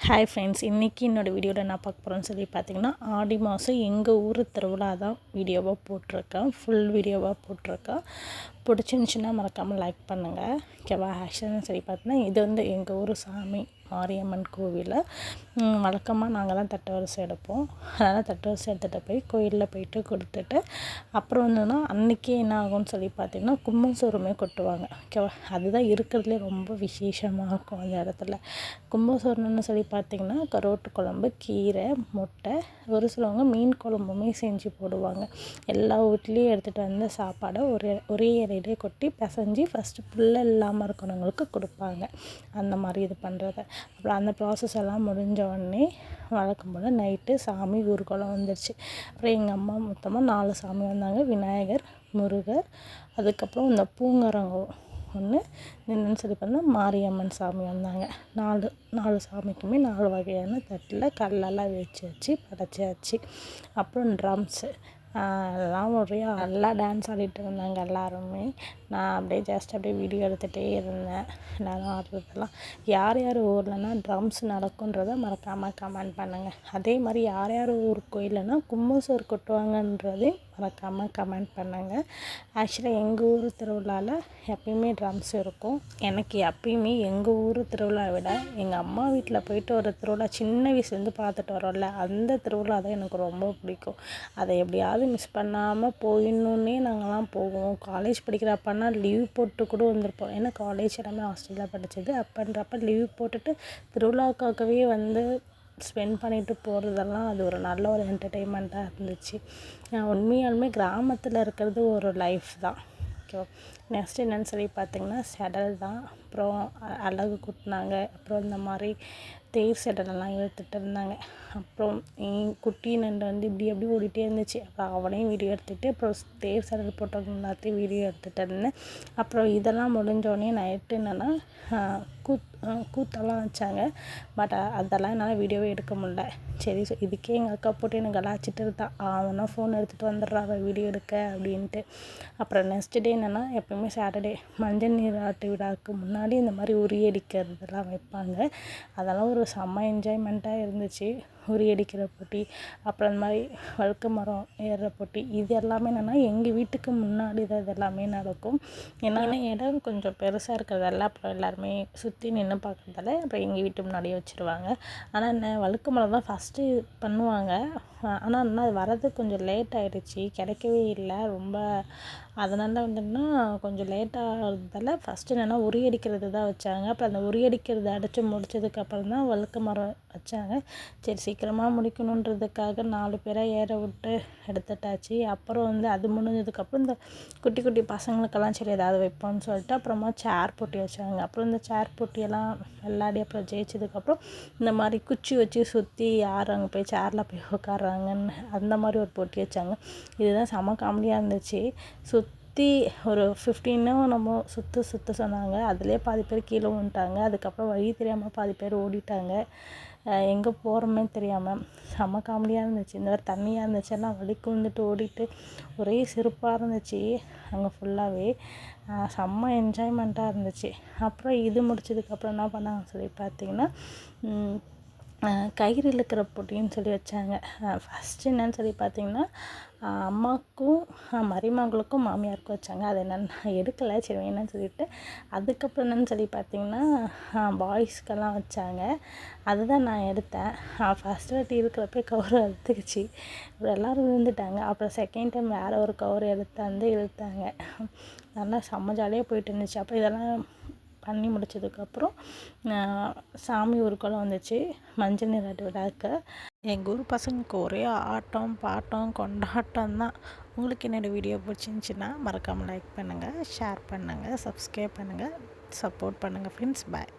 Hi friends, இன்றைக்கி என்னோடய வீடியோவில் என்ன பார்க்க போகிறோன்னு சொல்லி பார்த்தீங்கன்னா, ஆடி மாதம் எங்கள் ஊர் திருவிழா தான் வீடியோவாக போட்டிருக்கேன். ஃபுல் வீடியோவாக போட்டிருக்கேன். பிடிச்சிருந்துச்சின்னா மறக்காமல் லைக் பண்ணுங்கள். ஓகேவா? ஆக்சுவலாக சரி பார்த்தீங்கன்னா, இது வந்து எங்கள் ஊர் சாமி மாரியம்மன் கோவில். வழக்கமாக நாங்கள் தான் தட்டு வரிசை எடுப்போம். அதனால் தட்டு வரிசை எடுத்துகிட்டு போய் கோயிலில் போயிட்டு கொடுத்துட்டு அப்புறம் வந்துன்னா அன்றைக்கி என்ன ஆகும்னு சொல்லி பார்த்திங்கன்னா, கும்பசோறுமே கொட்டுவாங்க. ஓகேவா? அதுதான் இருக்கிறதுலே ரொம்ப விசேஷமாக இருக்கும் அந்த இடத்துல. கும்பசோறுன்னு சொல்லி பார்த்திங்கன்னா, கருவாட்டு குழம்பு, கீரை, முட்டை, ஒரு சிலவங்க மீன் குழம்புமே செஞ்சு போடுவாங்க. எல்லா வீட்லேயும் எடுத்துகிட்டு வந்து சாப்பாடை ஒரே இலையிலே கொட்டி பிசைஞ்சு ஃபஸ்ட்டு புல்ல இல்லாமல் இருக்கிறவங்களுக்கு கொடுப்பாங்க. அந்த மாதிரி இது பண்ணுறத. அப்புறம் அந்த ப்ராசஸ் எல்லாம் முடிஞ்ச உடனே வழக்கம் போல் நைட்டு சாமி ஊர்வலம் வந்துடுச்சு. அப்புறம் எங்கள் அம்மா மொத்தமாக 4 சாமி வந்தாங்க. விநாயகர், முருகர், அதுக்கப்புறம் இந்த பூங்கரங்கம் ஒன்று, என்னென்னு சொல்லி பார்த்தா மாரியம்மன் சாமி வந்தாங்க. 4 சாமிக்குமே 4 வகையான தட்டில் கல்லெல்லாம் வச்சு படைச்சாச்சு. அப்புறம் ட்ரம்ஸு எல்லாம் நல்லா டான்ஸ் ஆடிட்டு இருந்தாங்க எல்லாருமே. நான் அப்படியே வீடியோ எடுத்துகிட்டே இருந்தேன். எல்லோரும் ஆடுறதெல்லாம். யார் ஊர்லனா ட்ரம்ஸ் நடக்குன்றதை மறக்காமல் கமெண்ட் பண்ணுங்கள். அதே மாதிரி யார் ஊர் கோயிலனா கும்பசோறு கொட்டுவாங்கன்றதே மறக்காமல் கமெண்ட் பண்ணுங்கள். ஆக்சுவலாக எங்கள் ஊர் திருவிழாவில் எப்பயுமே ட்ரம்ஸ் இருக்கும். எனக்கு எப்பயுமே எங்கள் ஊர் திருவிழாவை விட எங்கள் அம்மா வீட்டில் போயிட்டு ஒரு திருவிழா சின்ன வயசுலேருந்து பார்த்துட்டு வரோம்ல, அந்த திருவிழா தான் எனக்கு ரொம்ப பிடிக்கும். அதை எப்படியாவது மிஸ் பண்ணாமல் போயிடணுன்னே நாங்கள்லாம் போவோம். காலேஜ் படிக்கிறப்பன்னா லீவ் போட்டு கூட வந்திருப்போம். ஏன்னா காலேஜ் எல்லாமே ஹாஸ்டலில் படித்தது. அப்பன்றப்ப லீவ் போட்டுட்டு திருவிழாக்காகவே வந்து ஸ்பெண்ட் பண்ணிவிட்டு போகிறதெல்லாம் அது ஒரு நல்ல ஒரு என்டர்டெயின்மெண்ட்டாக இருந்துச்சு. உண்மையாலுமே கிராமத்தில் இருக்கிறது ஒரு லைஃப் தான். ஓகேவா? நெக்ஸ்ட் என்னென்னு சொல்லி பார்த்திங்கன்னா செடல் தான். அப்புறம் அலகு குட்டினாங்க. அப்புறம் இந்த மாதிரி தேர் செடலெல்லாம் இழுத்துட்டு இருந்தாங்க. அப்புறம் குட்டி நண்டு வந்து இப்படி ஓடிட்டே இருந்துச்சு. அப்புறம் அவனையும் வீடியோ எடுத்துகிட்டு அப்புறம் தேர் செடல் போட்டவங்க எல்லாத்தையும் வீடியோ எடுத்துகிட்டு இருந்தேன். அப்புறம் இதெல்லாம் முடிஞ்சோடனே நைட்டு என்னென்னா கூத்தெல்லாம் வச்சாங்க. பட் அதெல்லாம் என்னால் வீடியோவே எடுக்க முடில. சரி, இதுக்கே எங்கள் அக்கா போட்டு எனக்கு கலாச்சிட்டு இருந்தான். அவனா ஃபோன் எடுத்துகிட்டு வந்துடுறான் வீடியோ எடுக்க அப்படின்ட்டு. அப்புறம் நெக்ஸ்ட் டே என்னென்னா, எப்போயுமே சாட்டர்டே மஞ்சள் நீராட்டு விழாவுக்கு முன்னாடி இந்த மாதிரி உரியடிக்கிறதெல்லாம் வைப்பாங்க. அதெல்லாம் ஒரு செம்ம என்ஜாய்மெண்ட்டாக இருந்துச்சு. உரியடிக்கிற போட்டி, அப்புறம் இந்த மாதிரி வழுக்கு மரம் ஏறுற போட்டி, இது எல்லாமே என்னென்னா எங்கள் வீட்டுக்கு முன்னாடி தான் இது எல்லாமே நடக்கும். ஏன்னா இடம் கொஞ்சம் பெருசாக இருக்கிறதால அப்புறம் எல்லாருமே சுற்றி நின்று பார்க்குறதால அப்புறம் எங்கள் வீட்டு முன்னாடியே வச்சுருவாங்க. ஆனால் என்ன வழுக்கு மரம் தான் ஃபஸ்ட்டு பண்ணுவாங்க. ஆனால் என்ன அது வரது கொஞ்சம் லேட் ஆகிடுச்சி, கிடைக்கவே இல்லை ரொம்ப. அதனால் வந்துன்னா கொஞ்சம் லேட்டாகிறதால ஃபஸ்ட்டு என்னென்னா உரியடிக்கிறது தான் வச்சாங்க. அப்புறம் அந்த உரியடிக்கிறது அடித்து முடிச்சதுக்கப்புறம் தான் வழுக்கு மரம் வச்சாங்க. சரி, சீக்கிரமாக முடிக்கணுன்றதுக்காக 4 பேரை ஏற விட்டு எடுத்துட்டாச்சு. அப்புறம் வந்து அது முடிஞ்சதுக்கப்புறம் இந்த குட்டி குட்டி பசங்களுக்கெல்லாம் சரி ஏதாவது வைப்போம்னு சொல்லிட்டு அப்புறமா சேர் போட்டி வச்சாங்க. அப்புறம் இந்த சேர் போட்டியெல்லாம் விளாடி அப்புறம் ஜெயிச்சதுக்கப்புறம் இந்த மாதிரி குச்சி வச்சு சுற்றி யார் அங்கே போய் சேரில் போய் உட்காராங்கன்னு அந்த மாதிரி ஒரு போட்டி வச்சாங்க. இதுதான் செம காமெடியாக இருந்துச்சு. சுற்றி ஒரு 15 நம்ம சுற்ற சொன்னாங்க. அதிலே பாதி பேர் கீழே விழுந்துட்டாங்க. அதுக்கப்புறம் வழி தெரியாமல் பாதி பேர் ஓடிட்டாங்க. எங்கே போகிறோமே தெரியாமல். செம்ம காமெடியாக இருந்துச்சு. இந்த மாதிரி தண்ணியாக இருந்துச்சுன்னா வலிக்கு வந்துட்டு ஓடிட்டு ஒரே சிறப்பாக இருந்துச்சு. அங்கே ஃபுல்லாகவே செம்ம என்ஜாய்மெண்ட்டாக இருந்துச்சு. அப்புறம் இது முடிச்சதுக்கப்புறம் என்ன பண்ணாங்கன்னு சொல்லி பார்த்திங்கன்னா, கயிறு இழுக்கிற போட்டின்னு சொல்லி வச்சாங்க. ஃபஸ்ட்டு என்னன்னு சொல்லி பார்த்திங்கன்னா, அம்மாவுக்கும் மருமகளுக்கும் மாமியாருக்கும் வச்சாங்க. அது என்னென்னு நான் எடுக்கலை, சரி வேணும்னு சொல்லிவிட்டு. அதுக்கப்புறம் என்னென்னு சொல்லி பார்த்திங்கன்னா பாய்ஸ்க்கெல்லாம் வச்சாங்க. அதுதான் நான் எடுத்தேன். ஃபஸ்ட்டு வாட்டி இருக்கிறப்ப கவுரு அறுத்துக்குச்சு. அப்புறம் எல்லோரும் விழுந்துட்டாங்க. அப்புறம் செகண்ட் டைம் வேறு ஒரு கவுரு எடுத்தாந்து இழுத்தாங்க. நல்லா செம்ம ஜாலியாக போயிட்டு இருந்துச்சு. அப்போ இதெல்லாம் பண்ணி முடிச்சதுக்கப்புறம் சாமி ஊர்வலம் வந்துச்சு மஞ்சள் நீராட்டு விழாவுக்கு. எங்கள் ஊர் பசங்களுக்கு ஒரே ஆட்டம் பாட்டம் கொண்டாட்டம் தான். உங்களுக்கு என்னோடய வீடியோ பிடிச்சிருந்துச்சின்னா மறக்காமல் லைக் பண்ணுங்கள், ஷேர் பண்ணுங்கள், சப்ஸ்கிரைப் பண்ணுங்கள், சப்போர்ட் பண்ணுங்கள் ஃப்ரெண்ட்ஸ். பாய்.